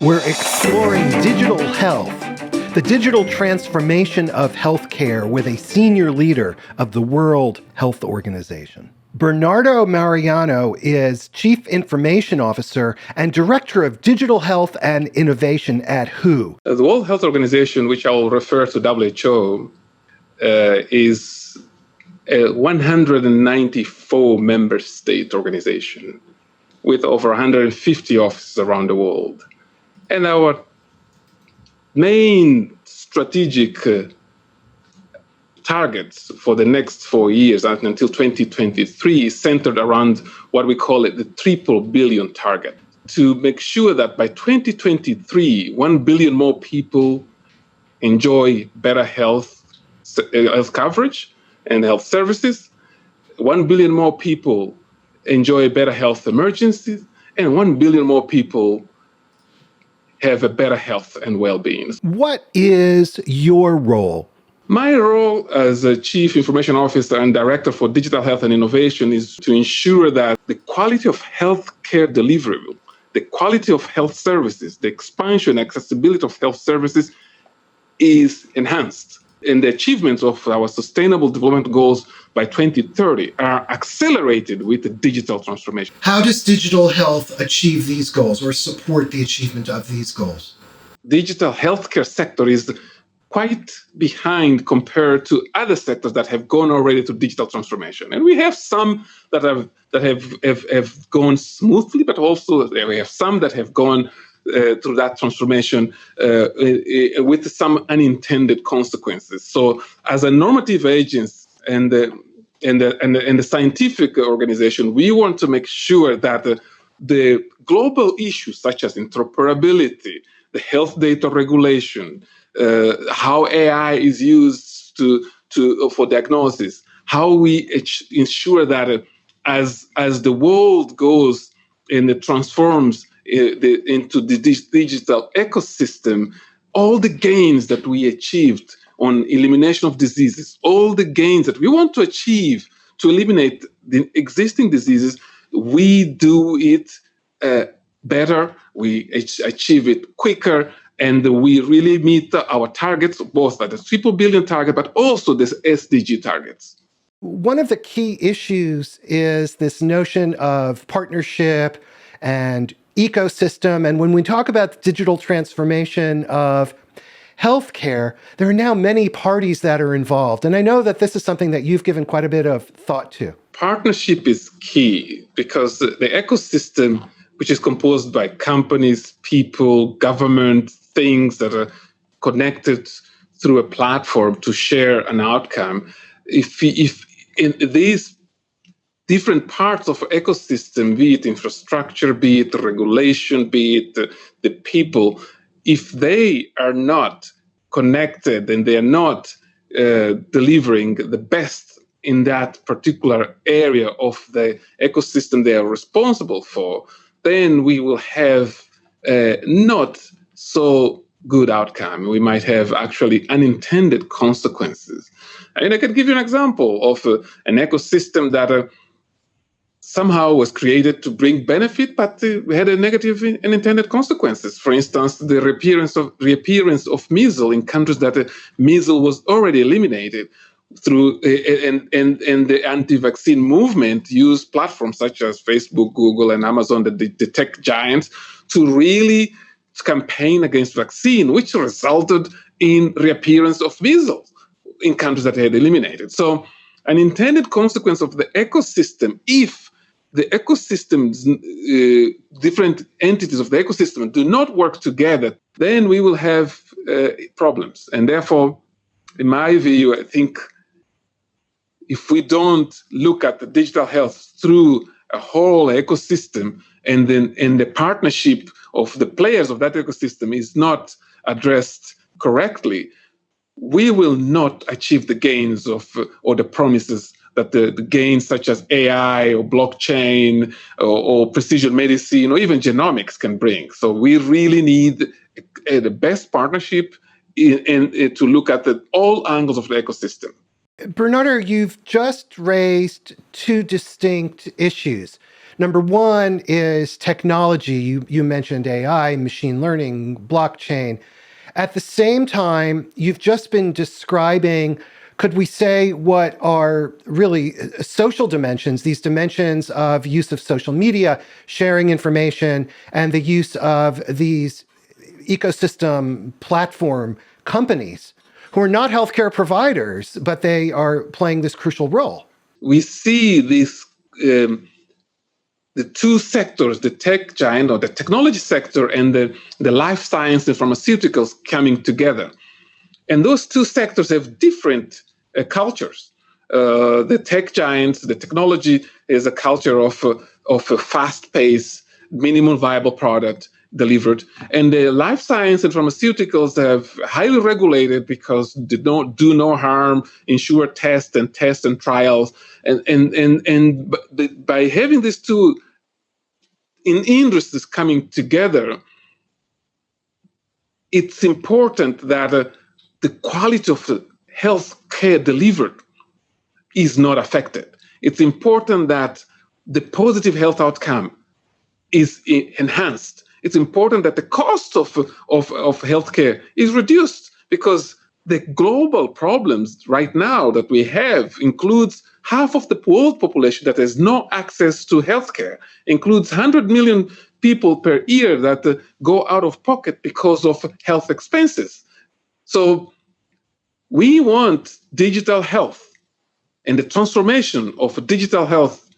We're exploring digital health, the digital transformation of healthcare with a senior leader of the World Health Organization. Bernardo Mariano is Chief Information Officer and Director of Digital Health and Innovation at WHO. The World Health Organization, which I will refer to WHO, is a 194 member state organization with over 150 offices around the world. And our main strategic targets for the next 4 years until 2023 is centered around what we call it the triple billion target, to make sure that by 2023, 1 billion more people enjoy better health coverage and health services, 1 billion more people enjoy better health emergencies, and 1 billion more people have a better health and well-being. What is your role? My role as a Chief Information Officer and Director for Digital Health and Innovation is to ensure that the quality of healthcare delivery, the quality of health services, the expansion and accessibility of health services is enhanced. And the achievements of our Sustainable Development Goals by 2030 are accelerated with the digital transformation. How does digital health achieve these goals or support the achievement of these goals? Digital healthcare sector is quite behind compared to other sectors that have gone already to digital transformation. And we have some that have gone smoothly, but also we have some that have gone through that transformation with some unintended consequences. So as a normative agents and the scientific organization, we want to make sure that the global issues such as interoperability, the health data regulation, how AI is used for diagnosis, how we ensure that as the world goes and it transforms into the digital ecosystem, all the gains that we achieved on elimination of diseases, all the gains that we want to achieve to eliminate the existing diseases, we do it better, we achieve it quicker, and we really meet our targets, both at the triple billion target, but also the SDG targets. One of the key issues is this notion of partnership and ecosystem. And when we talk about the digital transformation of healthcare, there are now many parties that are involved. And I know that this is something that you've given quite a bit of thought to. Partnership is key because the ecosystem, which is composed by companies, people, government, things that are connected through a platform to share an outcome. If in these different parts of ecosystem, be it infrastructure, be it regulation, be it the people, if they are not connected and they are not delivering the best in that particular area of the ecosystem they are responsible for, then we will have not so good outcome. We might have actually unintended consequences. And I can give you an example of an ecosystem that somehow was created to bring benefit, but had a negative unintended consequences. For instance, the reappearance of measles in countries that measles was already eliminated through and the anti-vaccine movement used platforms such as Facebook, Google, and Amazon, the tech giants, to really campaign against vaccine, which resulted in reappearance of measles in countries that had eliminated. So an intended consequence of the ecosystem, if the ecosystems, different entities of the ecosystem do not work together, then we will have problems. And therefore, in my view, I think if we don't look at the digital health through a whole ecosystem, and then the partnership of the players of that ecosystem is not addressed correctly, we will not achieve the gains or the promises that the gains such as AI or blockchain or precision medicine or even genomics can bring. So we really need the best partnership to look at all angles of the ecosystem. Bernardo, you've just raised two distinct issues. Number one is technology. You mentioned AI, machine learning, blockchain. At the same time, you've just been describing, could we say, what are really social dimensions, these dimensions of use of social media, sharing information, and the use of these ecosystem platform companies who are not healthcare providers, but they are playing this crucial role. We see this the two sectors, the tech giant or the technology sector and the life science and pharmaceuticals coming together. And those two sectors have different cultures. The tech giants, the technology is a culture of a fast-paced, minimum viable product delivered. And the life science and pharmaceuticals have highly regulated because they don't do no harm, ensure test and trials. And by having these two in industries coming together, it's important that the quality of the health care delivered is not affected. It's important that the positive health outcome is enhanced. It's important that the cost of healthcare is reduced, because the global problems right now that we have includes half of the world population that has no access to healthcare, includes 100 million people per year that go out of pocket because of health expenses. So we want digital health and the transformation of digital health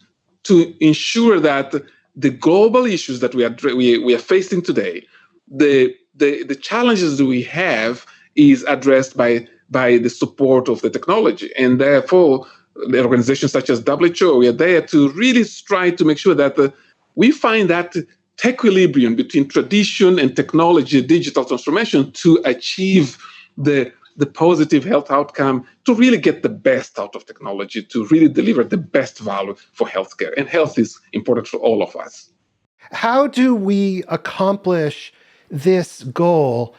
to ensure that the global issues that we are facing today, the challenges that we have, is addressed by the support of the technology. And therefore, the organizations such as WHO, we are there to really try to make sure that we find that equilibrium between tradition and technology, digital transformation, to achieve the positive health outcome, to really get the best out of technology, to really deliver the best value for healthcare. And health is important for all of us. How do we accomplish this goal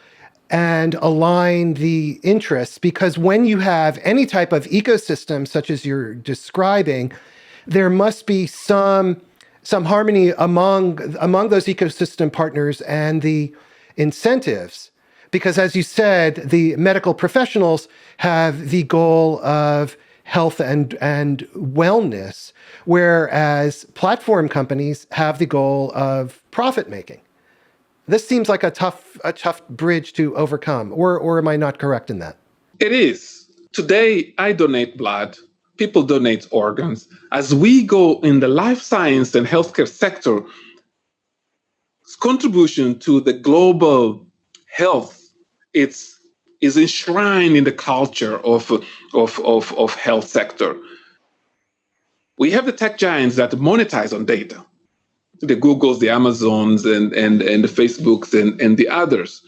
and align the interests? Because when you have any type of ecosystem, such as you're describing, there must be some harmony among those ecosystem partners and the incentives. Because as you said, the medical professionals have the goal of health and wellness, whereas platform companies have the goal of profit making. This seems like a tough bridge to overcome, or am I not correct in that? It is. Today, I donate blood. People donate organs. As we go in the life science and healthcare sector, contribution to the global health is enshrined in the culture of health sector. We have the tech giants that monetize on data, the Googles, the Amazons, and the Facebooks and the others.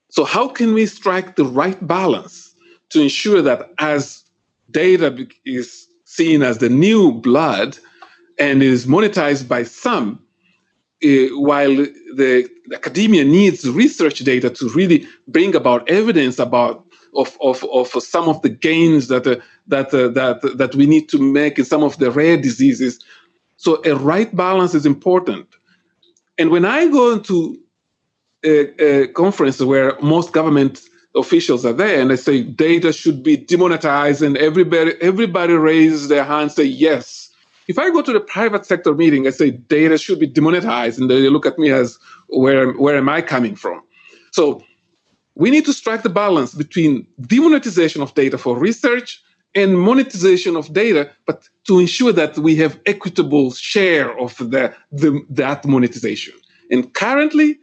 So how can we strike the right balance to ensure that as data is seen as the new blood and is monetized by some, while the academia needs research data to really bring about evidence about of some of the gains that we need to make in some of the rare diseases. So a right balance is important. And when I go into a conference where most government officials are there and they say data should be demonetized, and everybody raises their hand and say yes. If I go to the private sector meeting, I say data should be demonetized, and they look at me as, where am I coming from? So we need to strike the balance between demonetization of data for research and monetization of data, but to ensure that we have equitable share of that monetization. And currently,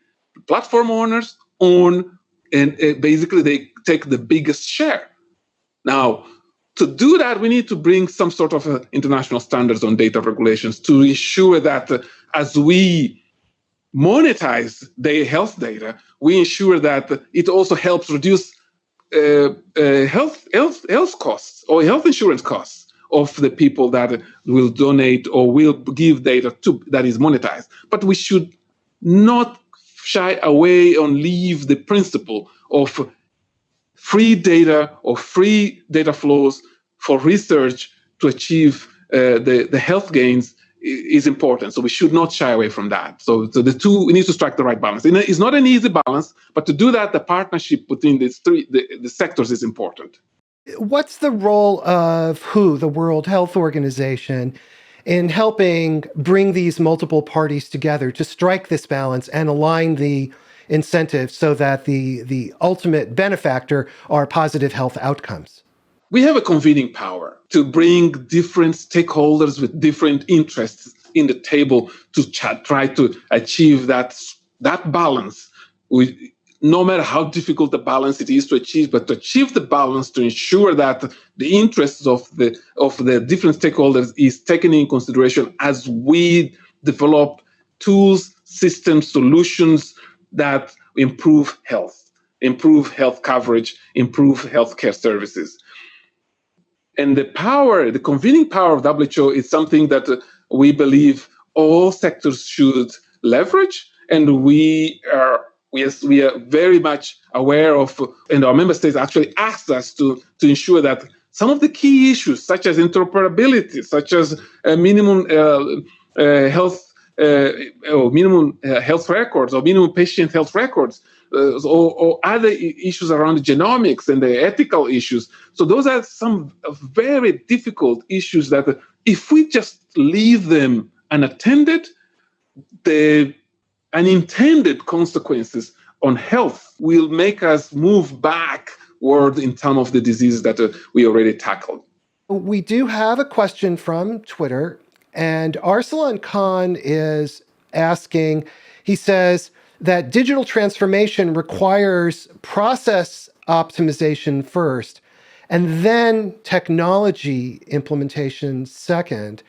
platform owners own, and basically they take the biggest share. Now, to do that, we need to bring some sort of international standards on data regulations to ensure that as we monetize the health data, we ensure that it also helps reduce health costs or health insurance costs of the people that will donate or will give data to that is monetized. But we should not shy away or leave the principle of free data or free data flows for research to achieve the health gains is important. So we should not shy away from that. So the two, we need to strike the right balance. And it's not an easy balance, but to do that, the partnership between these three, the sectors is important. What's the role of WHO, the World Health Organization, in helping bring these multiple parties together to strike this balance and align the incentives so that the ultimate benefactor are positive health outcomes? We have a convening power to bring different stakeholders with different interests in the table to try to achieve that balance. No matter how difficult the balance it is to achieve, but to achieve the balance to ensure that the interests of the different stakeholders is taken in consideration as we develop tools, systems, solutions that improve health coverage, improve healthcare services. And the convening power of WHO is something that we believe all sectors should leverage, and we are very much aware of, and our member states actually asked us to ensure that some of the key issues, such as interoperability, such as minimum health records or minimum patient health records, or other issues around the genomics and the ethical issues. So those are some very difficult issues that if we just leave them unattended, the unintended consequences on health will make us move backward in some of the diseases that we already tackled. We do have a question from Twitter, and Arsalan Khan is asking, he says that digital transformation requires process optimization first, and then technology implementation second.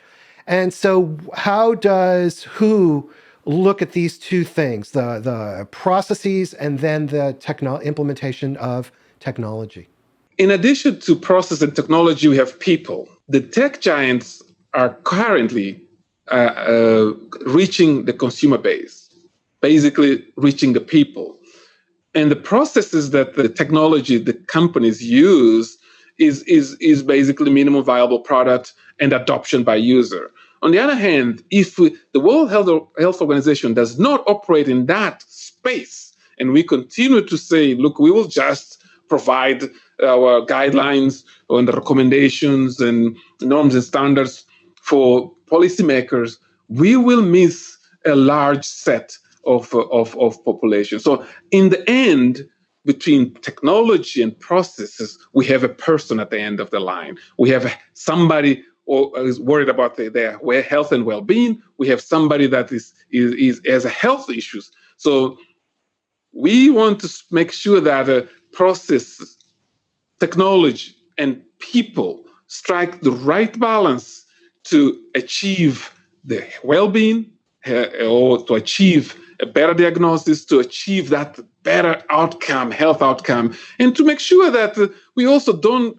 And so how does WHO look at these two things, the processes and then the implementation of technology? In addition to process and technology, we have people. The tech giants are currently reaching the consumer base, basically reaching the people. And the processes that the technology, the companies use is basically minimum viable product and adoption by user. On the other hand, if the World Health Organization does not operate in that space, and we continue to say, look, we will just provide our guidelines and recommendations and norms and standards for policymakers, we will miss a large set of population. So in the end, between technology and processes, we have a person at the end of the line. We have somebody who is worried about their health and well-being. We have somebody that is has health issues. So we want to make sure that processes, technology, and people strike the right balance to achieve the well-being or to achieve a better diagnosis, to achieve that better outcome, health outcome, and to make sure that we also don't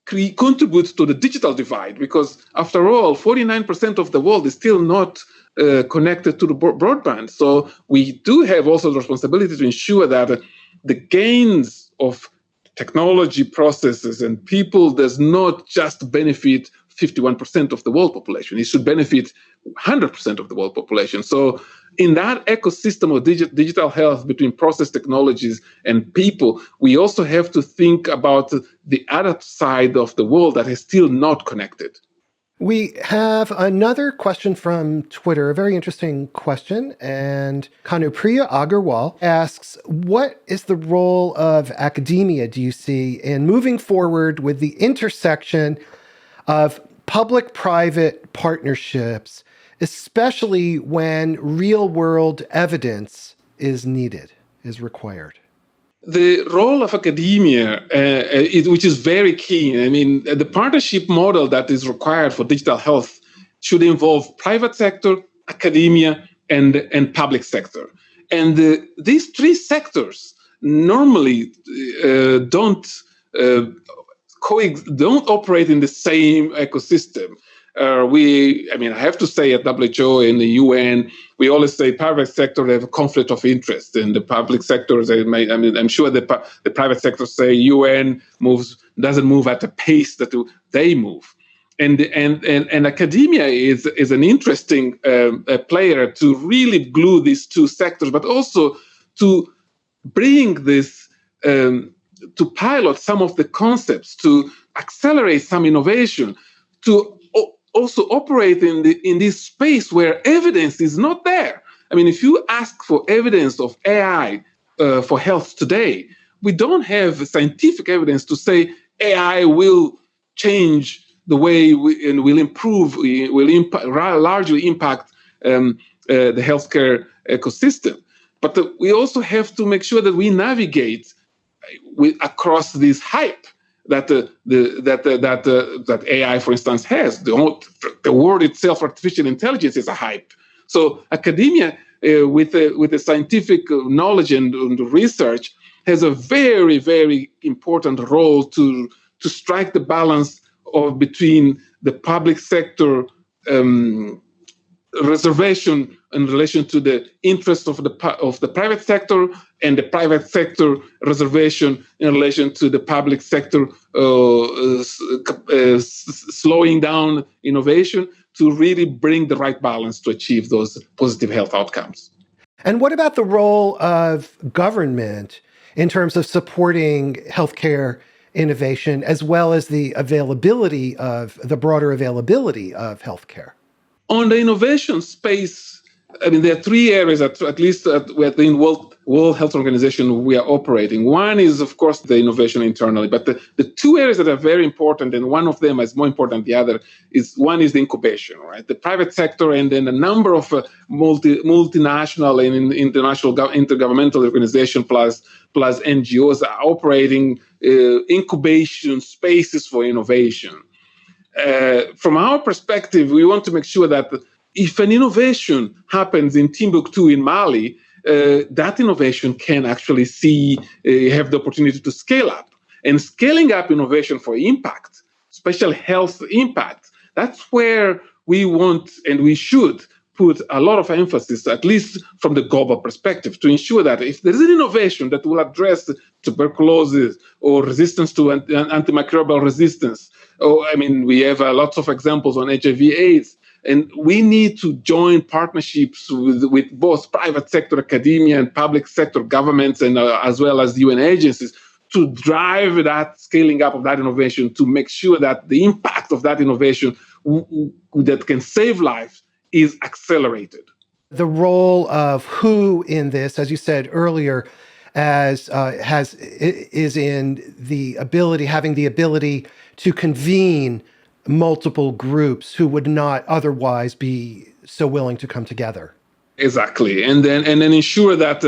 contribute to the digital divide, because after all, 49% of the world is still not connected to the broadband. So we do have also the responsibility to ensure that the gains of technology, processes, and people does not just benefit 51% of the world population. It should benefit 100% of the world population. So in that ecosystem of digital health between process technologies and people, we also have to think about the other side of the world that is still not connected. We have another question from Twitter, a very interesting question. And Kanupriya Agarwal asks, what is the role of academia, do you see, in moving forward with the intersection of public-private partnerships, especially when real-world evidence is needed, is required? The role of academia, which is very key. I mean, the partnership model that is required for digital health should involve private sector, academia, and public sector. And these three sectors normally don't operate in the same ecosystem. I have to say at WHO and the UN, we always say private sector have a conflict of interest, and the public sector, I'm sure the private sector say UN doesn't move at the pace that they move. and academia is an interesting player to really glue these two sectors, but also to bring this to pilot some of the concepts, to accelerate some innovation, to also operate in this space where evidence is not there. I mean, if you ask for evidence of AI for health today, we don't have scientific evidence to say AI will change the way and will improve, largely impact the healthcare ecosystem. But we also have to make sure that we navigate across this hype that that AI, for instance, has. The word itself, artificial intelligence, is a hype. So academia, with the scientific knowledge and research, has a very, very important role to strike the balance between the public sector reservation in relation to the interests of the private sector, and the private sector reservation in relation to the public sector slowing down innovation, to really bring the right balance to achieve those positive health outcomes. And what about the role of government in terms of supporting healthcare innovation, as well as the broader availability of healthcare? On the innovation space, I mean, there are three areas that, at least within World Health Organization, we are operating. One is, of course, the innovation internally, but the two areas that are very important, and one of them is more important than the other, one is the incubation, right? The private sector, and then a number of multinational and international intergovernmental organizations plus NGOs are operating incubation spaces for innovation. From our perspective, we want to make sure that if an innovation happens in Timbuktu in Mali, that innovation can actually have the opportunity to scale up. And scaling up innovation for impact, special health impact, that's where we want and we should put a lot of emphasis, at least from the global perspective, to ensure that if there is an innovation that will address tuberculosis or resistance to antimicrobial resistance, we have lots of examples on HIV/AIDS, and we need to join partnerships with both private sector academia and public sector governments, and as well as UN agencies, to drive that scaling up of that innovation, to make sure that the impact of that innovation that can save lives is accelerated. The role of WHO in this, as you said earlier, is in having the ability to convene multiple groups who would not otherwise be so willing to come together. Exactly, and then ensure that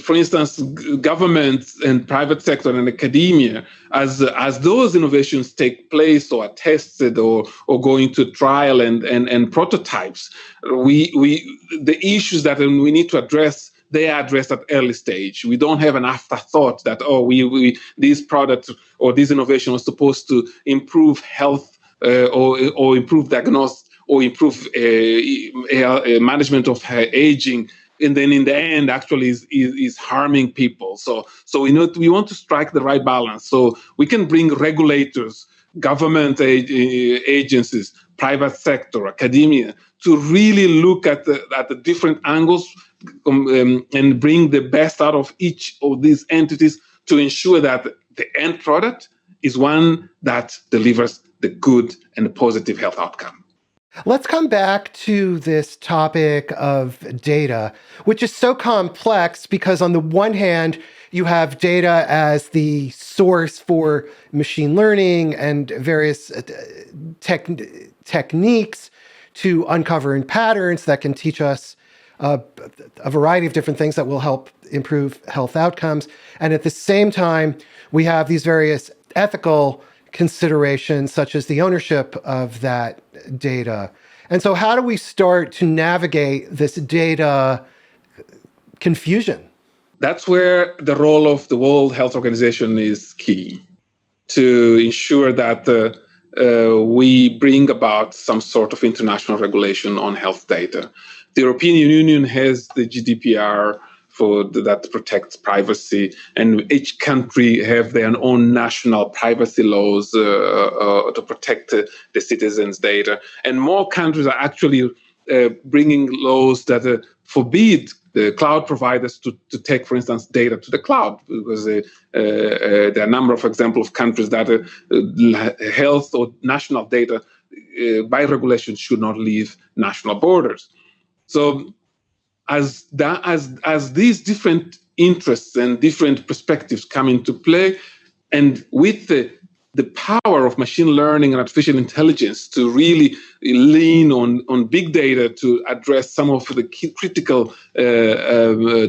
for instance, governments and private sector and academia, as those innovations take place or are tested or go into trial and prototypes, the issues that we need to address, they are addressed at early stage. We don't have an afterthought that this product or this innovation was supposed to improve health or improve diagnosis or improve management of aging, and then in the end actually is harming people. So we want to strike the right balance. So we can bring regulators, government agencies, private sector, academia, to really look at the different angles and bring the best out of each of these entities to ensure that the end product is one that delivers the good and the positive health outcome. Let's come back to this topic of data, which is so complex because on the one hand, you have data as the source for machine learning and various techniques to uncovering patterns that can teach us a variety of different things that will help improve health outcomes. And at the same time, we have these various ethical considerations, such as the ownership of that data. And so how do we start to navigate this data confusion? That's where the role of the World Health Organization is key, to ensure that we bring about some sort of international regulation on health data. The European Union has the GDPR that protects privacy, and each country have their own national privacy laws to protect the citizens' data. And more countries are actually bringing laws that forbid the cloud providers to take, for instance, data to the cloud, because there are a number of examples of countries that health or national data by regulation should not leave national borders. So as these different interests and different perspectives come into play, and with the power of machine learning and artificial intelligence to really lean on big data to address some of the critical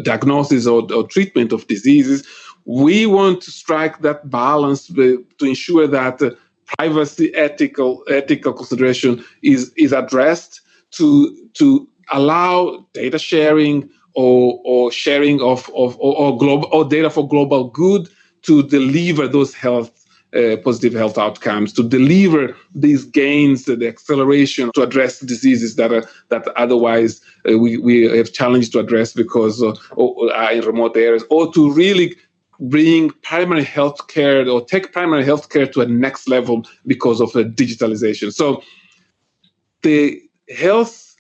diagnosis or treatment of diseases, we want to strike that balance to ensure that privacy, ethical consideration is addressed to allow data sharing or sharing of global or data for global good to deliver those positive health outcomes, to deliver these gains, the acceleration to address diseases that otherwise we have challenged to address because are in remote areas, or to really bring primary health care or take primary health care to a next level because of the digitalization. So the health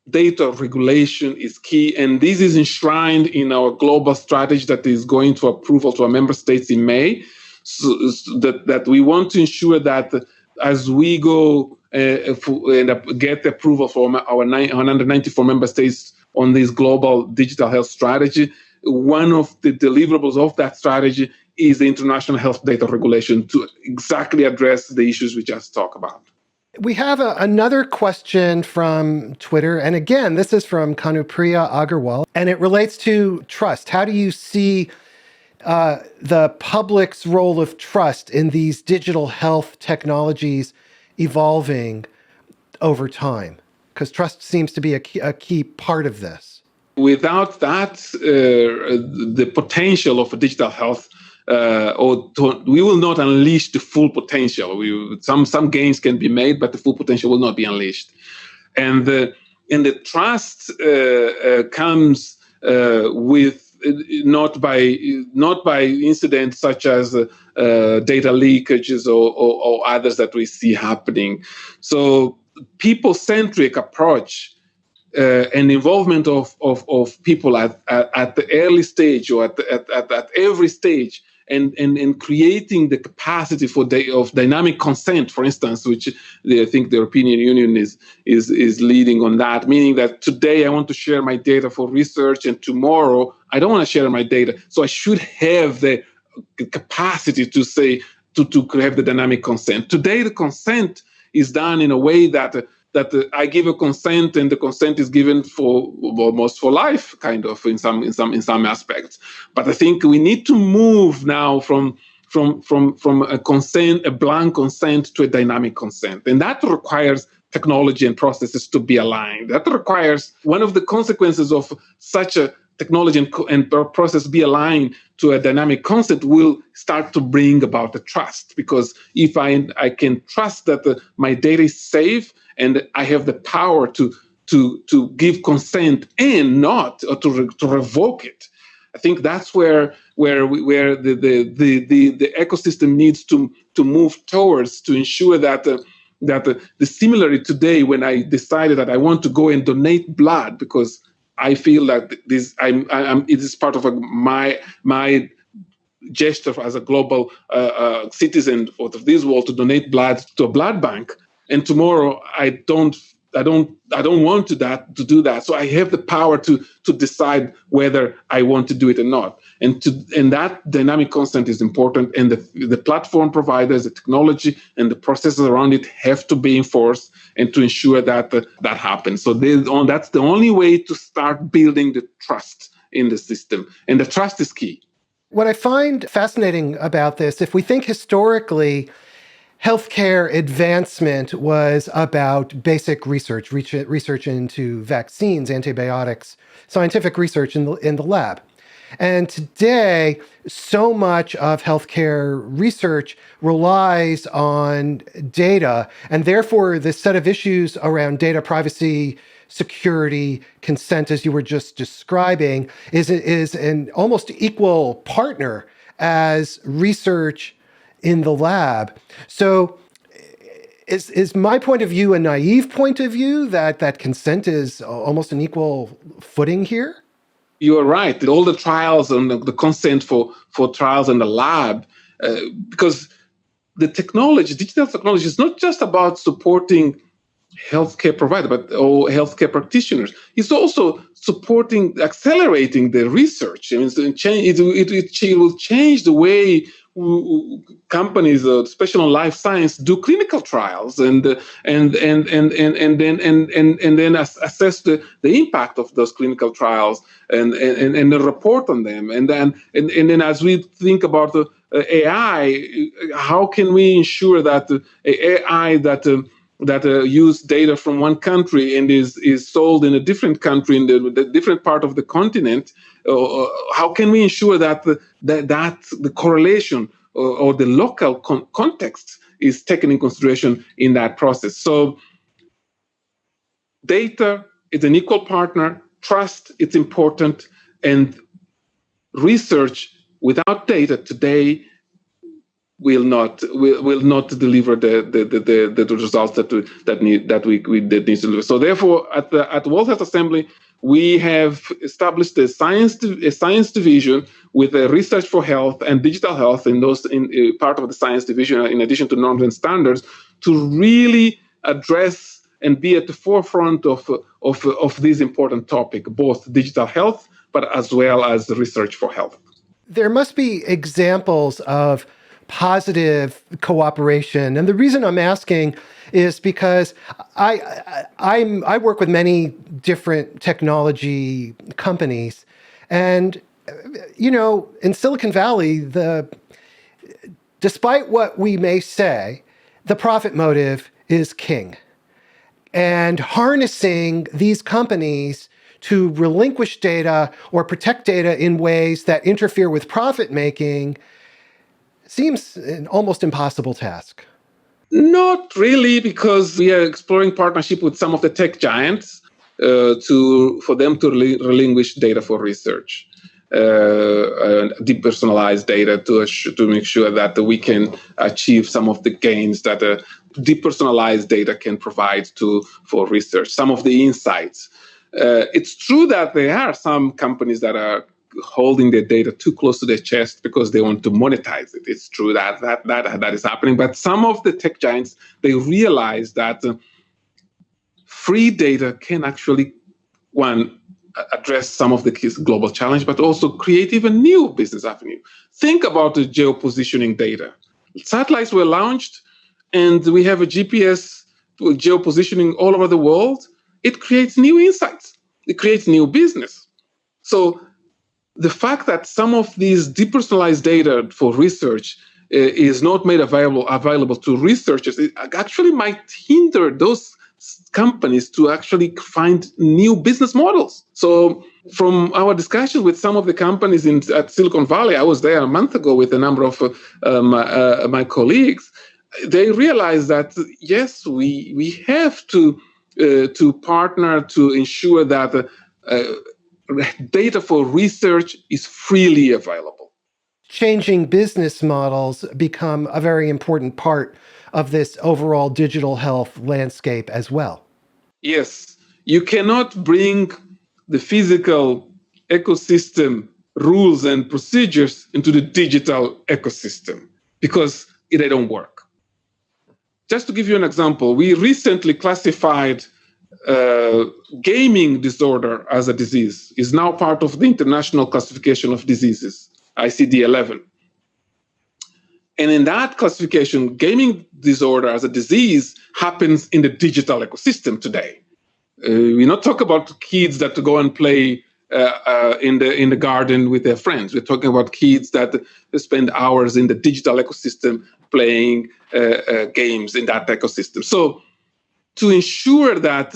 data regulation is key, and this is enshrined in our global strategy that is going to approval to our member states in May. So that we want to ensure that as we go and get approval from our 194 member states on this global digital health strategy, one of the deliverables of that strategy is the international health data regulation to exactly address the issues we just talked about. We have another question from Twitter. And again, this is from Kanupriya Agarwal, and it relates to trust. How do you see the public's role of trust in these digital health technologies evolving over time? Because trust seems to be a key part of this. Without that, the potential of digital health, we will not unleash the full potential. Some gains can be made, but the full potential will not be unleashed. And the trust comes with not by incidents such as data leakages or others that we see happening. So people-centric approach and involvement of people at the early stage or at every stage, and creating the capacity of dynamic consent, for instance, which I think the European Union is leading on that, meaning that today I want to share my data for research, and tomorrow I don't want to share my data. So I should have the capacity to say to have the dynamic consent. Today, the consent is done in a way that I give a consent, and the consent is given for almost for life, kind of in some aspects. But I think we need to move now from a consent, a blank consent, to a dynamic consent, and that requires technology and processes to be aligned. That requires one of the consequences of such a technology and process be aligned to a dynamic consent will start to bring about the trust, because if I can trust that my data is safe, and I have the power to give consent and not or to revoke it, I think that's where the ecosystem needs to move towards, to ensure that the similarly today, when I decided that I want to go and donate blood because I feel that it is part of my gesture as a global citizen of this world to donate blood to a blood bank, and tomorrow I don't want to do that. So I have the power to decide whether I want to do it or not. And that dynamic consent is important. And the platform providers, the technology, and the processes around it have to be enforced and to ensure that that happens. So that's the only way to start building the trust in the system. And the trust is key. What I find fascinating about this, if we think historically, healthcare advancement was about basic research into vaccines, antibiotics, scientific research in the lab. And today, so much of healthcare research relies on data, and therefore this set of issues around data privacy, security, consent, as you were just describing, is an almost equal partner as research in the lab. So is my point of view a naive point of view that consent is almost an equal footing here? You are right. All the trials and the consent for trials in the lab, because the technology, digital technology, is not just about supporting healthcare providers, or healthcare practitioners. It's also supporting, accelerating the research. I mean, it will change the way companies, especially on life science, do clinical trials and then assess the impact of those clinical trials and then report on them. And then as we think about AI, how can we ensure that AI that use data from one country and is sold in a different country in the different part of the continent, how can we ensure that the correlation or the local context is taken in consideration in that process? So data is an equal partner, trust is important, and research without data today will not deliver the results that need to deliver. So therefore, at the World Health Assembly, we have established a science division with a research for health and digital health in part of the science division, in addition to norms and standards, to really address and be at the forefront of this important topic, both digital health, but as well as research for health. There must be examples of positive cooperation. And the reason I'm asking is because I work with many different technology companies. And, in Silicon Valley, despite what we may say, the profit motive is king. And harnessing these companies to relinquish data or protect data in ways that interfere with profit making seems an almost impossible task. Not really, because we are exploring partnership with some of the tech giants for them to relinquish data for research, depersonalized data to make sure that we can achieve some of the gains that depersonalized data can provide for research, some of the insights. It's true that there are some companies that are holding their data too close to their chest because they want to monetize it. It's true that is happening. But some of the tech giants, they realize that free data can actually, one, address some of the global challenge, but also create even new business avenue. Think about the geopositioning data. Satellites were launched, and we have a GPS geopositioning all over the world. It creates new insights. It creates new business. So the fact that some of these depersonalized data for research is not made available to researchers, it actually might hinder those companies to actually find new business models. So from our discussions with some of the companies at Silicon Valley, I was there a month ago with a number of my colleagues. They realized that, yes, we have to partner to ensure that data for research is freely available. Changing business models become a very important part of this overall digital health landscape as well. Yes, you cannot bring the physical ecosystem rules and procedures into the digital ecosystem because they don't work. Just to give you an example, we recently classified gaming disorder as a disease. Is now part of the International Classification of Diseases, ICD-11. And in that classification, gaming disorder as a disease happens in the digital ecosystem today. We not talk about kids that go and play in the garden with their friends. We're talking about kids that spend hours in the digital ecosystem playing games in that ecosystem. So to ensure that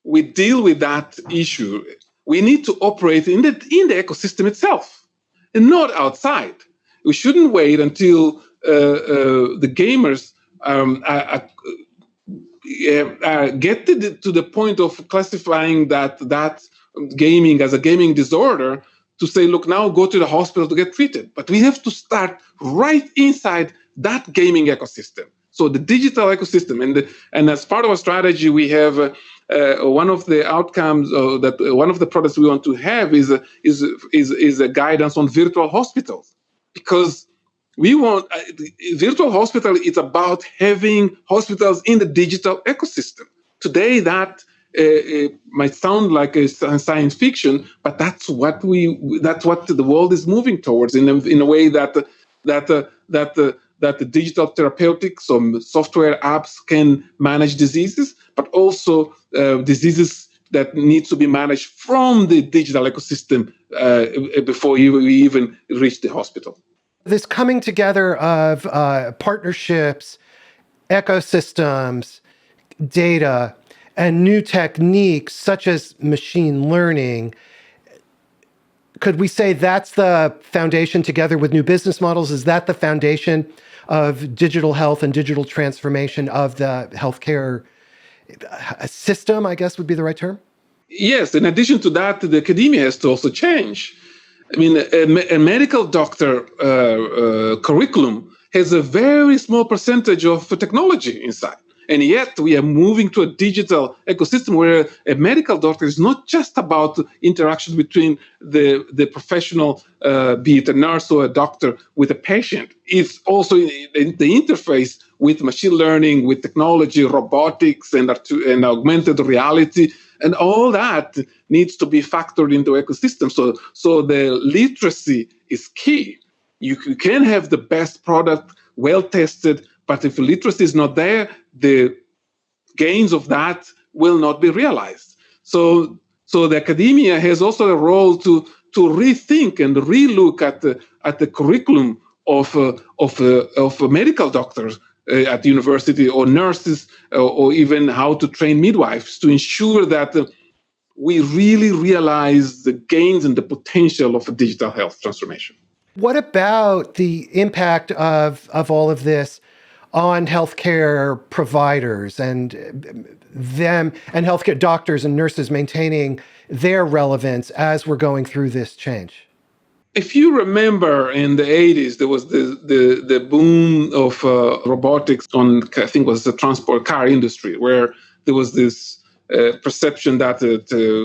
we deal with that issue, we need to operate in the ecosystem itself and not outside. We shouldn't wait until the gamers get to the point of classifying that gaming as a gaming disorder to say, look, now go to the hospital to get treated. But we have to start right inside that gaming ecosystem. So the digital ecosystem, and as part of our strategy, we have one of the outcomes that one of the products we want to have is a guidance on virtual hospitals, because we want virtual hospital. It's about having hospitals in the digital ecosystem. Today, that might sound like a science fiction, but that's what the world is moving towards in a way that the digital therapeutics, so software apps can manage diseases, but also diseases that need to be managed from the digital ecosystem before we even reach the hospital. This coming together of partnerships, ecosystems, data, and new techniques such as machine learning, could we say that's the foundation together with new business models? Is that the foundation of digital health and digital transformation of the healthcare system, I guess would be the right term? Yes. In addition to that, the academia has to also change. I mean, a medical doctor curriculum has a very small percentage of technology inside. And yet we are moving to a digital ecosystem where a medical doctor is not just about interaction between the professional, be it a nurse or a doctor, with a patient. It's also the interface with machine learning, with technology, robotics, and augmented reality. And all that needs to be factored into ecosystem. So the literacy is key. You can have the best product, well tested, but if literacy is not there, the gains of that will not be realized. So the academia has also a role to rethink and relook at the curriculum of medical doctors at university, or nurses, or even how to train midwives, to ensure that we really realize the gains and the potential of a digital health transformation. What about the impact of all of this on healthcare providers and them, and healthcare doctors and nurses maintaining their relevance as we're going through this change? If you remember, in the 80s, there was the boom of robotics on, I think, was the transport car industry, where there was this perception that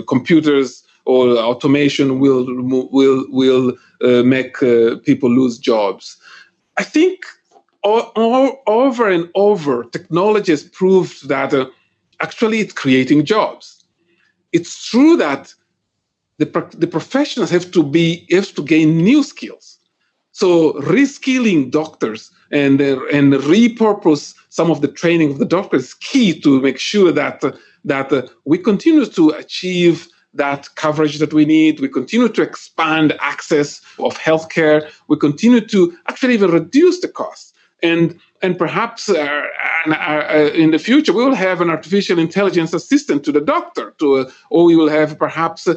computers or automation will make people lose jobs. I think over and over, technology has proved that actually it's creating jobs. It's true that the professionals have to gain new skills. So reskilling doctors and repurpose some of the training of the doctors is key to make sure that we continue to achieve that coverage that we need. We continue to expand access of healthcare. We continue to actually even reduce the costs. And perhaps in the future, we will have an artificial intelligence assistant to the doctor, or we will have perhaps a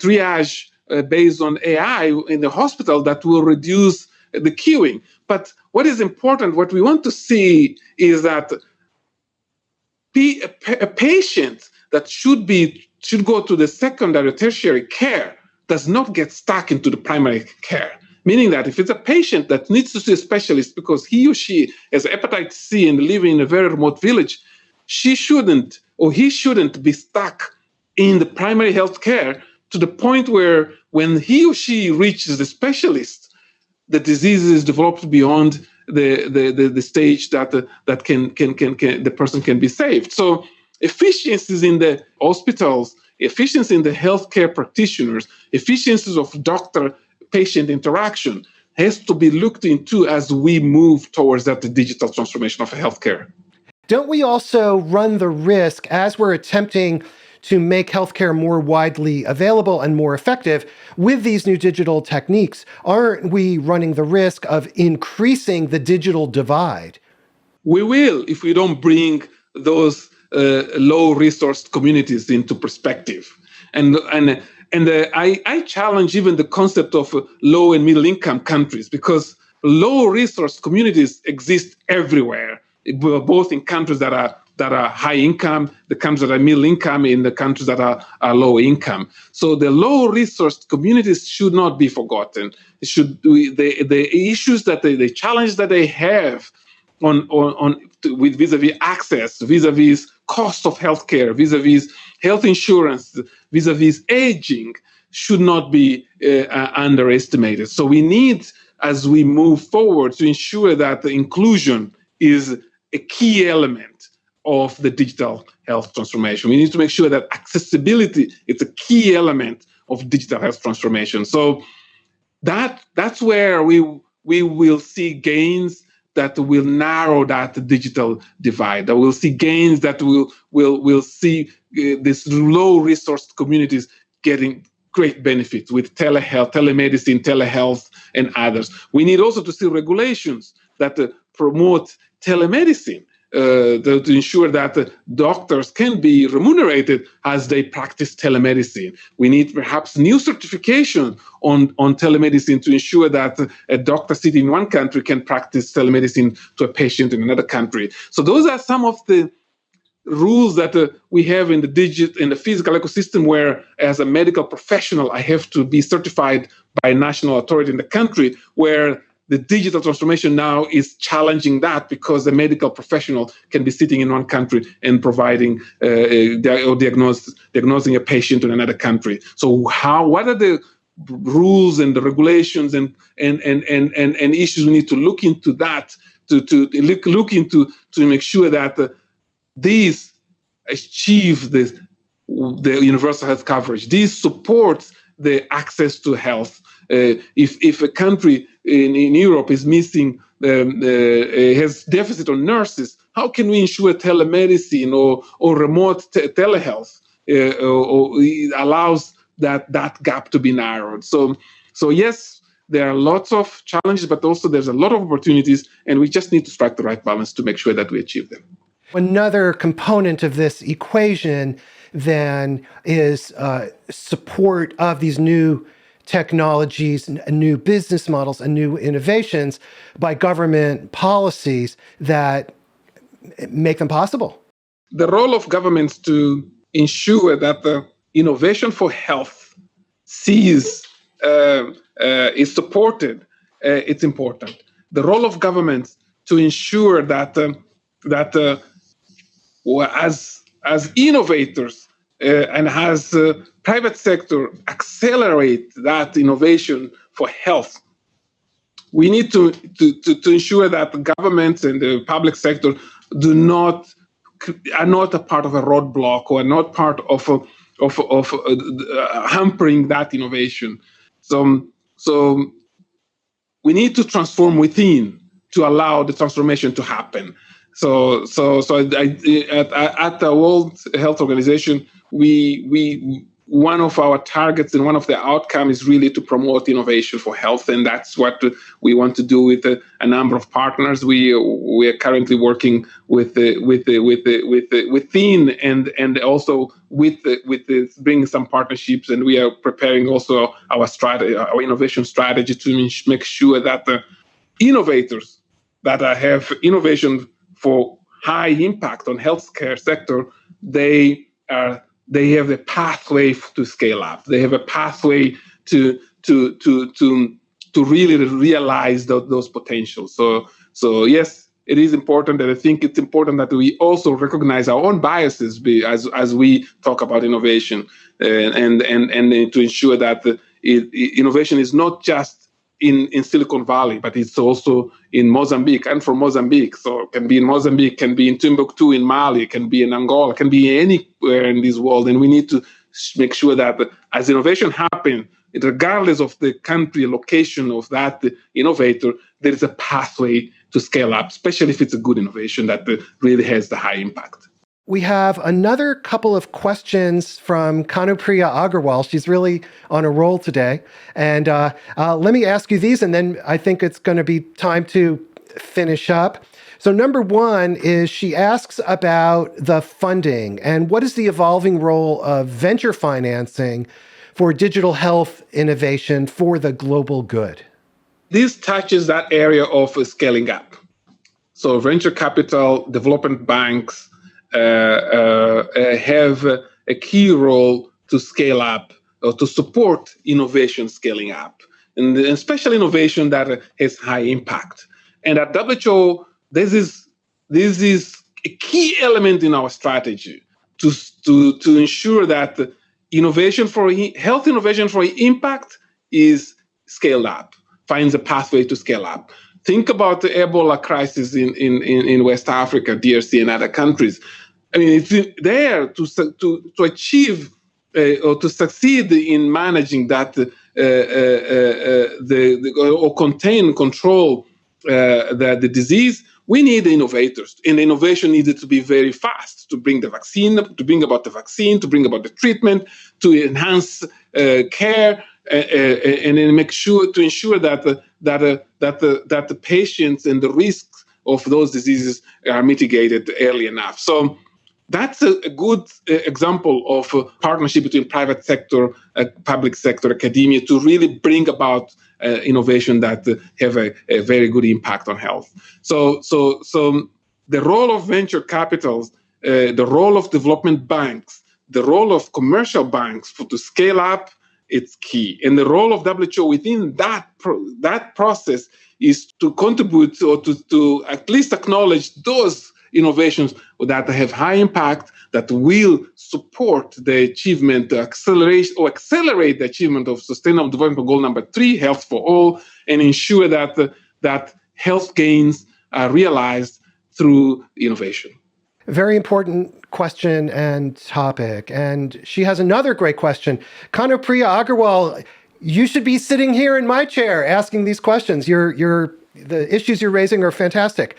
triage based on AI in the hospital that will reduce the queuing. But what is important, what we want to see is that a patient that should go to the secondary, tertiary care does not get stuck into the primary care. Meaning that if it's a patient that needs to see a specialist because he or she has hepatitis C and living in a very remote village, she shouldn't or he shouldn't be stuck in the primary health care to the point where when he or she reaches the specialist, the disease is developed beyond the stage that the person can be saved. So efficiencies in the hospitals, efficiency in the healthcare practitioners, efficiencies of doctor-patient interaction has to be looked into as we move towards that digital transformation of healthcare. Don't we also run the risk, as we're attempting to make healthcare more widely available and more effective with these new digital techniques, aren't we running the risk of increasing the digital divide? We will, if we don't bring those low-resourced communities into perspective. And I challenge even the concept of low and middle-income countries, because low-resourced communities exist everywhere. both in countries that are high income, the countries that are middle income, in the countries that are low income. So the low resourced communities should not be forgotten. The issues that the challenges that they have with vis-a-vis access, vis-a-vis cost of healthcare, vis-a-vis health insurance, vis-a-vis aging, should not be underestimated. So we need, as we move forward, to ensure that the inclusion is a key element of the digital health transformation. We need to make sure that accessibility is a key element of digital health transformation. So that's where we will see gains that will narrow that digital divide. That we'll see gains that will see these low resourced communities getting great benefits with telehealth, telemedicine, telehealth, and others. We need also to see regulations that promote telemedicine, to ensure that doctors can be remunerated as they practice telemedicine. We need perhaps new certification on telemedicine to ensure that a doctor sitting in one country can practice telemedicine to a patient in another country. So those are some of the rules that we have in the physical ecosystem, where as a medical professional, I have to be certified by a national authority in the country, where the digital transformation now is challenging that, because the medical professional can be sitting in one country and providing or diagnosing a patient in another country. So what are the rules and the regulations and issues we need to look into that, to look into, to make sure that these achieve the universal health coverage. These support the access to health. If a country in Europe is missing, has deficit on nurses, how can we ensure telemedicine or remote telehealth allows that gap to be narrowed? So yes, there are lots of challenges, but also there's a lot of opportunities, and we just need to strike the right balance to make sure that we achieve them. Another component of this equation then is support of these new technologies, new business models, and new innovations by government policies that make them possible. The role of governments to ensure that the innovation for health is supported, it's important. The role of governments to ensure that as innovators and as private sector accelerate that innovation for health, we need to ensure that the governments and the public sector are not a part of a roadblock, or are not part of hampering that innovation. So we need to transform within to allow the transformation to happen. So at the World Health Organization, we one of our targets and one of the outcomes is really to promote innovation for health, and that's what we want to do with a number of partners. We are currently working within and also with bringing some partnerships, and we are preparing also our strategy, our innovation strategy, to make sure that the innovators that have innovation for high impact on healthcare sector, they have a pathway to scale up. They have a pathway to really realize those potentials. So yes, it is important, and I think it's important that we also recognize our own biases as we talk about innovation, and to ensure that innovation is not just in Silicon Valley, but it's also in Mozambique. I'm from Mozambique, so it can be in Mozambique, can be in Timbuktu in Mali, can be in Angola, can be anywhere in this world. And we need to make sure that as innovation happens, regardless of the country location of that innovator, there is a pathway to scale up, especially if it's a good innovation that really has the high impact. We have another couple of questions from Kanupriya Agarwal. She's really on a roll today. And let me ask you these, and then I think it's going to be time to finish up. So number one is, she asks about the funding and what is the evolving role of venture financing for digital health innovation for the global good? This touches that area of scaling up. So venture capital, development banks have a key role to scale up or to support innovation scaling up, and special innovation that has high impact. And at WHO, this is a key element in our strategy to ensure that health innovation for impact is scaled up, finds a pathway to scale up. Think about the Ebola crisis in West Africa, DRC, and other countries. I mean, it's there to achieve or to succeed in managing that or control the disease. We need innovators, and the innovation needed to be very fast to bring the vaccine, to bring about the vaccine, to bring about the treatment, to enhance care, and then ensure that the patients and the risks of those diseases are mitigated early enough. So that's a good example of a partnership between private sector, public sector, academia to really bring about innovation that have a very good impact on health. So the role of venture capitals, the role of development banks, the role of commercial banks to scale up, it's key. And the role of WHO within that process is to contribute or to at least acknowledge those innovations that have high impact, that will support the achievement, accelerate the achievement of Sustainable Development Goal number 3, health for all, and ensure that health gains are realized through innovation. Very important question and topic. And she has another great question. Kanupriya Agarwal, you should be sitting here in my chair asking these questions. The issues you're raising are fantastic.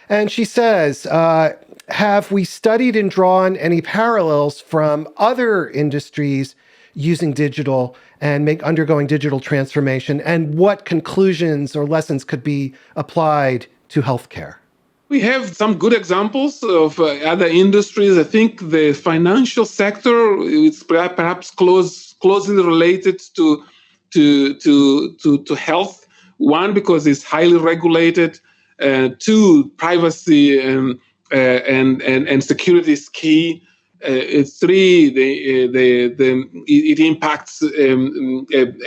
And she says, have we studied and drawn any parallels from other industries using digital and undergoing digital transformation? And what conclusions or lessons could be applied to healthcare? We have some good examples of other industries. I think the financial sector is perhaps closely related to health. One, because it's highly regulated. Two, privacy and security is key. Three, it impacts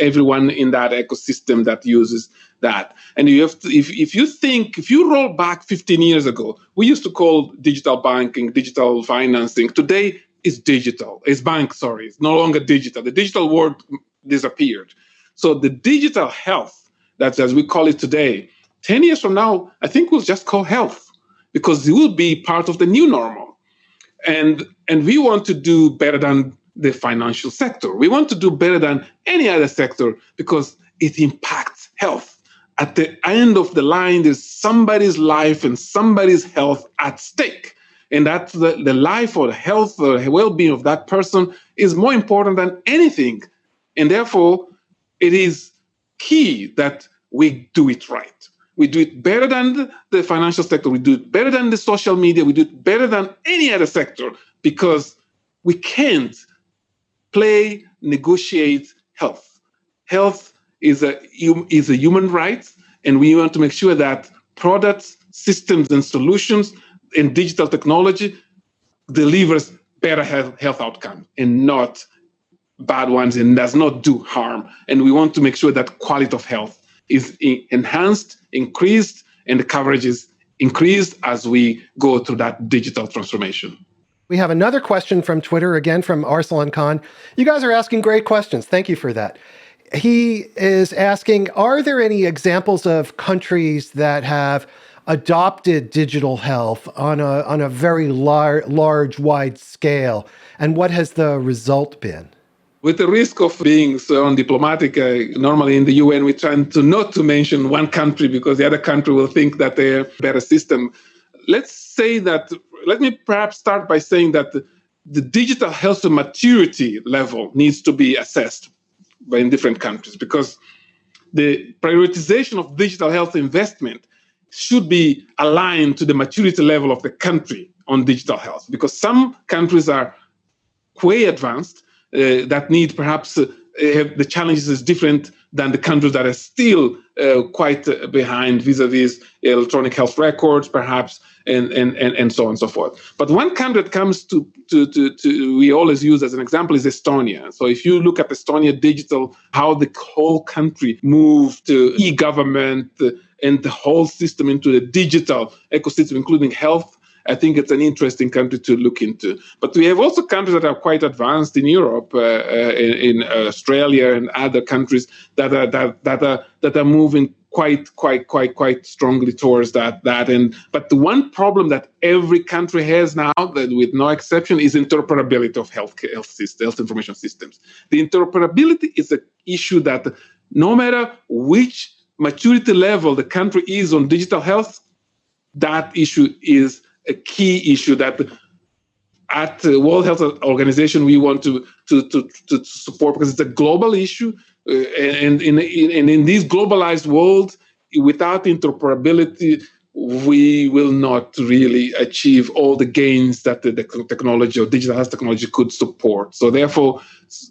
everyone in that ecosystem that uses that. And you have to, if you roll back 15 years ago, we used to call digital banking, digital financing. Today it's digital. It's it's no longer digital. The digital world disappeared. So the digital health, that's as we call it today, 10 years from now, I think we'll just call health, because it will be part of the new normal. And we want to do better than the financial sector. We want to do better than any other sector because it impacts health. At the end of the line, there's somebody's life and somebody's health at stake. And that's the life or the health or the well-being of that person is more important than anything. And therefore, it is key that we do it right. We do it better than the financial sector. We do it better than the social media. We do it better than any other sector because we can't negotiate health. Health is a human right, and we want to make sure that products, systems, and solutions in digital technology delivers better health outcome and not bad ones, and does not do harm. And we want to make sure that quality of health is enhanced, increased, and the coverage is increased as we go through that digital transformation. We have another question from Twitter, again from Arsalan Khan. You guys are asking great questions. Thank you for that. He is asking, are there any examples of countries that have adopted digital health on a very large, wide scale? And what has the result been? With the risk of being so undiplomatic, normally in the UN, we try not to mention one country because the other country will think that they're a better system. Let me perhaps start by saying that the digital health maturity level needs to be assessed in different countries, because the prioritization of digital health investment should be aligned to the maturity level of the country on digital health, because some countries are way advanced that need perhaps the challenges is different than the countries that are still quite behind vis-a-vis electronic health records, perhaps, and so on and so forth. But one country that comes to we always use as an example is Estonia. So if you look at Estonia digital, how the whole country moved to e-government and the whole system into the digital ecosystem, including health, I think it's an interesting country to look into. But we have also countries that are quite advanced in Europe, in Australia and other countries that are moving quite strongly towards that. But the one problem that every country has now, that with no exception, is interoperability of health information systems. The interoperability is an issue that no matter which maturity level the country is on digital health, that issue is a key issue that at the World Health Organization we want to support, because it's a global issue, and in this globalized world, without interoperability, we will not really achieve all the gains that the technology or digital health technology could support. So therefore,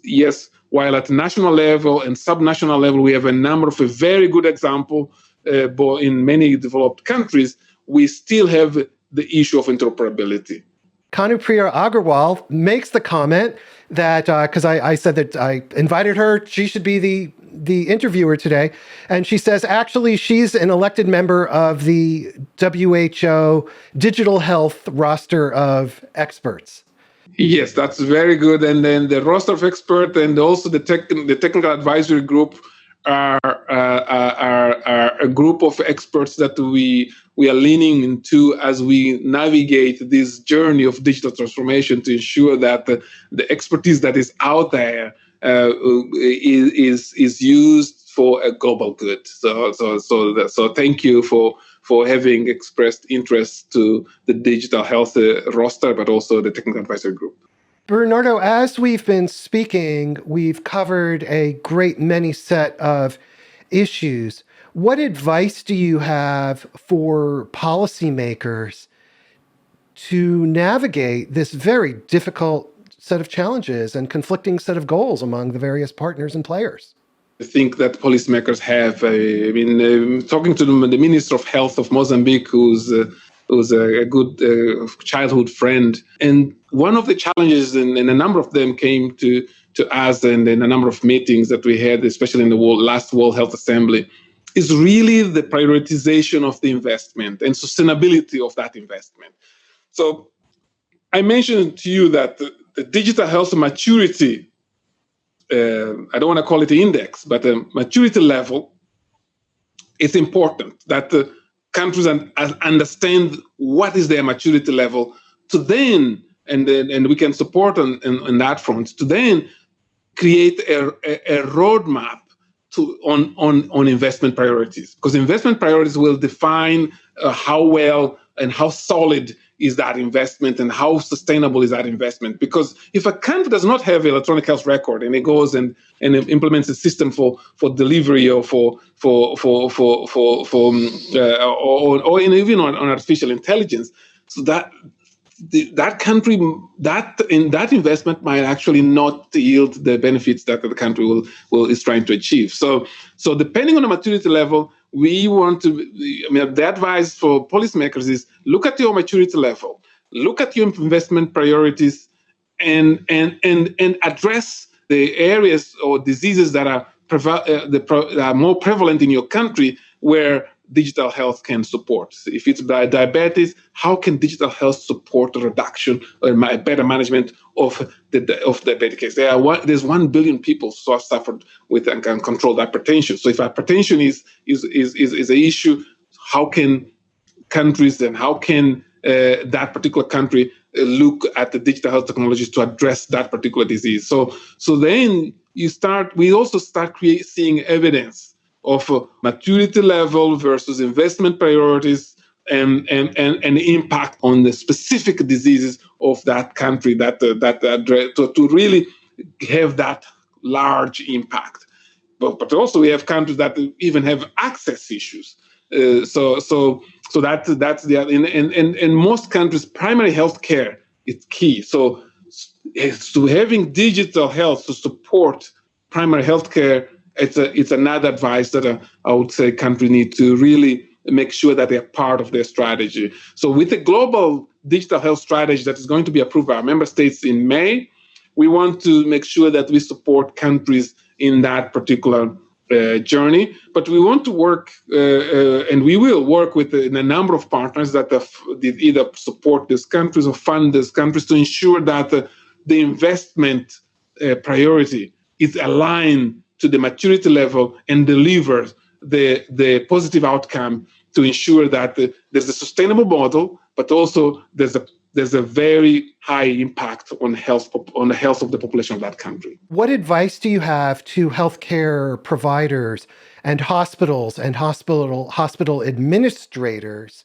yes, while at national level and subnational level we have a number of a very good example, but in many developed countries, we still have the issue of interoperability. Kanupriya Agarwal makes the comment that, because I said that I invited her, she should be the interviewer today. And she says, actually, she's an elected member of the WHO digital health roster of experts. Yes, that's very good. And then the roster of experts and also the technical advisory group are a group of experts that we are leaning into as we navigate this journey of digital transformation to ensure that the expertise that is out there is used for a global good. So thank you for having expressed interest to the digital health roster, but also the technical advisory group. Bernardo, as we've been speaking, we've covered a great many set of issues. What advice do you have for policymakers to navigate this very difficult set of challenges and conflicting set of goals among the various partners and players? I think that policymakers have, talking to the Minister of Health of Mozambique, who's a good childhood friend. And one of the challenges, and a number of them came to us and in a number of meetings that we had, especially in the last World Health Assembly, is really the prioritization of the investment and sustainability of that investment. So I mentioned to you that the digital health maturity, I don't want to call it the index, but the maturity level, it's important that countries understand what is their maturity level to then, and we can support on that front, to then create a roadmap on investment priorities, because investment priorities will define how well and how solid is that investment and how sustainable is that investment. Because if a country does not have an electronic health record and it goes and implements a system for delivery or or even on artificial intelligence, so that country, that investment might actually not yield the benefits that the country is trying to achieve. So depending on the maturity level, we want to. The advice for policymakers is look at your maturity level, look at your investment priorities, and address the areas or diseases that are more prevalent in your country where digital health can support. If it's diabetes, how can digital health support a reduction or a better management of diabetic case? There's 1 billion people who have suffered with uncontrolled hypertension. So if hypertension is an issue, how can countries and how can that particular country look at the digital health technologies to address that particular disease? So then we also start seeing evidence of maturity level versus investment priorities and impact on the specific diseases of that country to really have that large impact. But also we have countries that even have access issues. So that's in most countries, primary health care is key. So having digital health to support primary health care it's another advice that I would say countries need to really make sure that they're part of their strategy. So with a global digital health strategy that is going to be approved by our member states in May, we want to make sure that we support countries in that particular journey. But we want to work, and we will work with a number of partners that either support these countries or fund these countries to ensure that the investment priority is aligned to the maturity level and delivers the positive outcome to ensure that there's a sustainable model, but also there's a very high impact on the health of the population of that country. What advice do you have to healthcare providers and hospitals and hospital administrators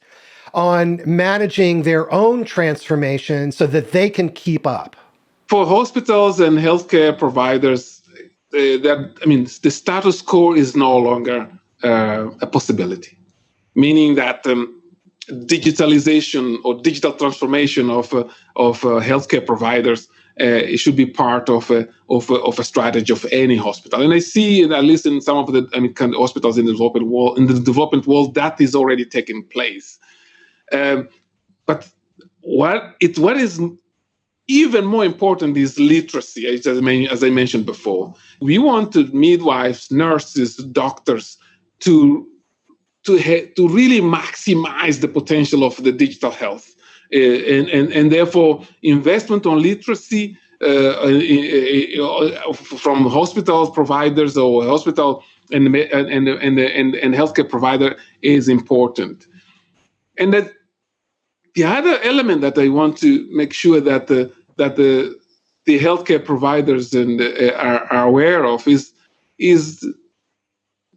on managing their own transformation so that they can keep up? For hospitals and healthcare providers, the status quo is no longer a possibility, meaning that digitalization or digital transformation of healthcare providers it should be part of a strategy of any hospital. And I see, at least in some of the hospitals in the development world, that is already taking place. But what is even more important is literacy, as I mentioned before. We want midwives, nurses, doctors to really maximize the potential of the digital health. And therefore, investment on literacy from hospital providers or hospital and healthcare provider is important. And that the other element that I want to make sure that the healthcare providers are aware of is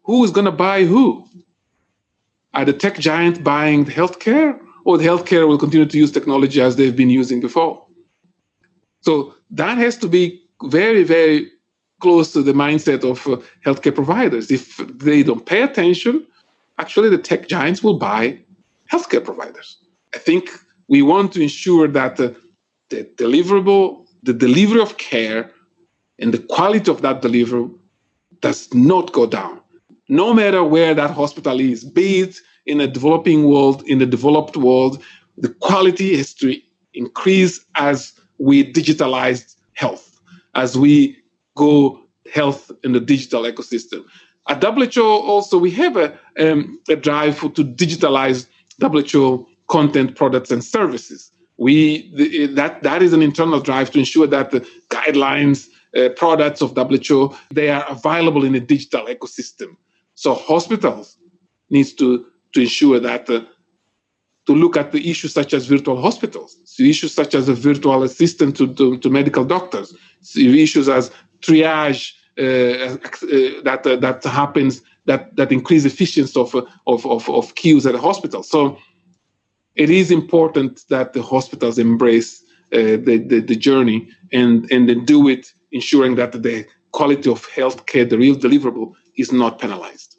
who is going to buy who. Are the tech giants buying healthcare, or the healthcare will continue to use technology as they've been using before? So that has to be very, very close to the mindset of healthcare providers. If they don't pay attention, actually the tech giants will buy healthcare providers. I think we want to ensure that the delivery of care and the quality of that delivery does not go down. No matter where that hospital is, be it in a developing world, in the developed world, the quality has to increase as we digitalize health, as we go health in the digital ecosystem. At WHO also, we have a drive to digitalize WHO content, products, and services. That is an internal drive to ensure that the guidelines, products of WHO, they are available in a digital ecosystem. So hospitals needs to ensure that to look at the issues such as virtual hospitals, so issues such as a virtual assistant to medical doctors, so issues as triage that happens that increase efficiency of queues at a hospital. So it is important that the hospitals embrace the journey and then do it, ensuring that the quality of healthcare, the real deliverable, is not penalized.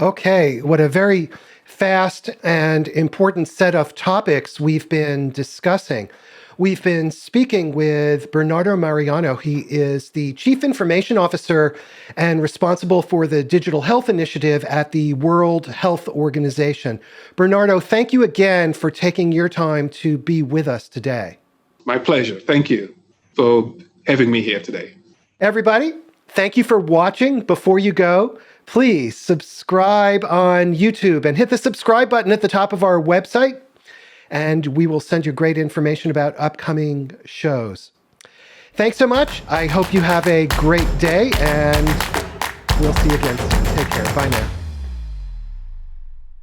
Okay, what a very fast and important set of topics we've been discussing. We've been speaking with Bernardo Mariano. He is the Chief Information Officer and responsible for the Digital Health Initiative at the World Health Organization. Bernardo, thank you again for taking your time to be with us today. My pleasure. Thank you for having me here today. Everybody, thank you for watching. Before you go, please subscribe on YouTube and hit the subscribe button at the top of our website, and we will send you great information about upcoming shows. Thanks so much. I hope you have a great day, and we'll see you again soon. Take care. Bye now.